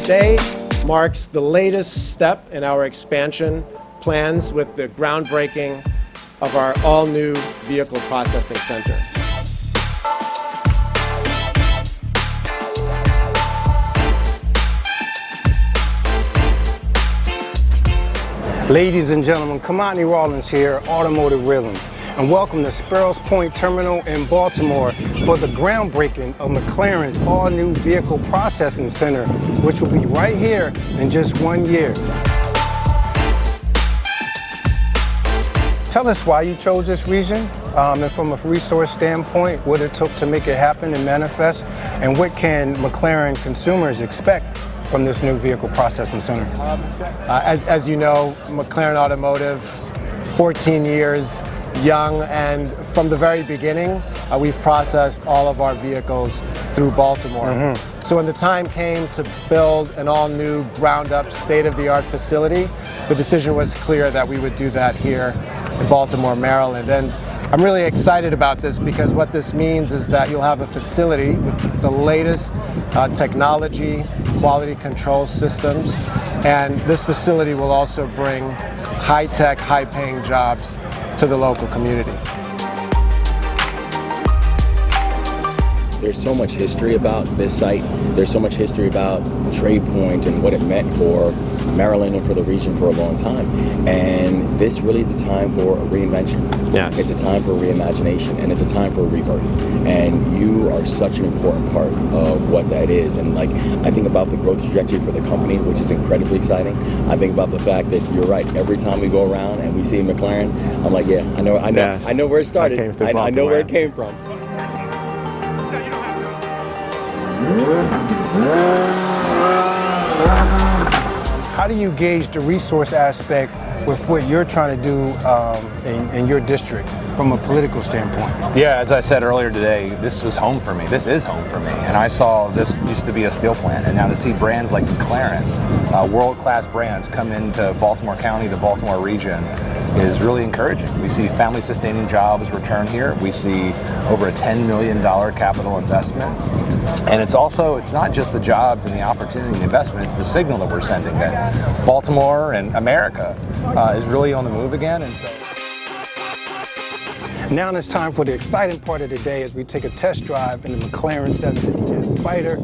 Today marks the latest step in our expansion plans with the groundbreaking of our all-new vehicle processing center. Ladies and gentlemen, Kamani Rawlins here, Automotive Railings, and welcome to Sparrows Point Terminal in Baltimore for the groundbreaking of McLaren's all-new vehicle processing center, which will be right here in just 1 year. Tell us why you chose this region, and from a resource standpoint, what it took to make it happen and manifest, and what can McLaren consumers expect from this new vehicle processing center? As you know, McLaren Automotive, 14 years young, and from the very beginning, we've processed all of our vehicles through Baltimore. So when the time came to build an all-new, ground-up, state-of-the-art facility, the decision was clear that we would do that here in Baltimore, Maryland. And I'm really excited about this because what this means is that you'll have a facility with the latest technology, quality control systems, and this facility will also bring high-tech, high-paying jobs to the local community. There's so much history about this site. There's so much history about Trade Point and what it meant for Maryland and for the region for a long time. And this really is a time for a reinvention. Yes. It's a time for reimagination, and it's a time for a rebirth. And you are such an important part of what that is. And like, I think about the growth trajectory for the company, which is incredibly exciting. I think about the fact that you're right. Every time we go around and we see McLaren, I'm like, yeah, I know where it started. I know where it came from. How do you gauge the resource aspect with what you're trying to do in your district from a political standpoint? Yeah, as I said earlier today, this was home for me. This is home for me. And I saw this used to be a steel plant, and now to see brands like McLaren, world-class brands, come into Baltimore County, the Baltimore region, is really encouraging. We see family-sustaining jobs return here. We see over a $10 million capital investment. And it's not just the jobs and the opportunity and the investment, it's the signal that we're sending that Baltimore and America is really on the move again. And so now it's time for the exciting part of the day as we take a test drive in the McLaren 750S Spider.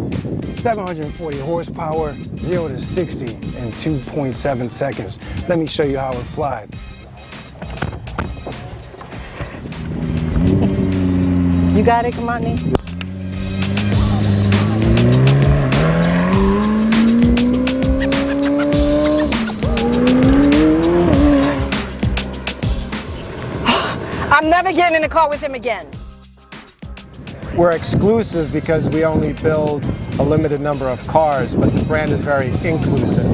740 horsepower, 0 to 60 in 2.7 seconds. Let me show you how it flies. You got it, Kamani? I'm never getting in the car with him again. We're exclusive because we only build a limited number of cars, but the brand is very inclusive.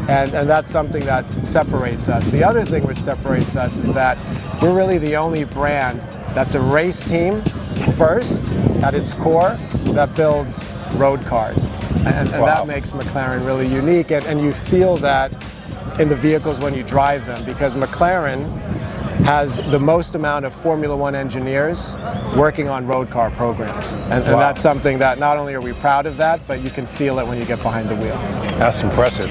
And that's something that separates us. The other thing which separates us is that we're really the only brand that's a race team first at its core that builds road cars. And that makes McLaren really unique. And you feel that in the vehicles when you drive them, because McLaren has the most amount of Formula One engineers working on road car programs. And that's something that not only are we proud of that, but you can feel it when you get behind the wheel. That's impressive.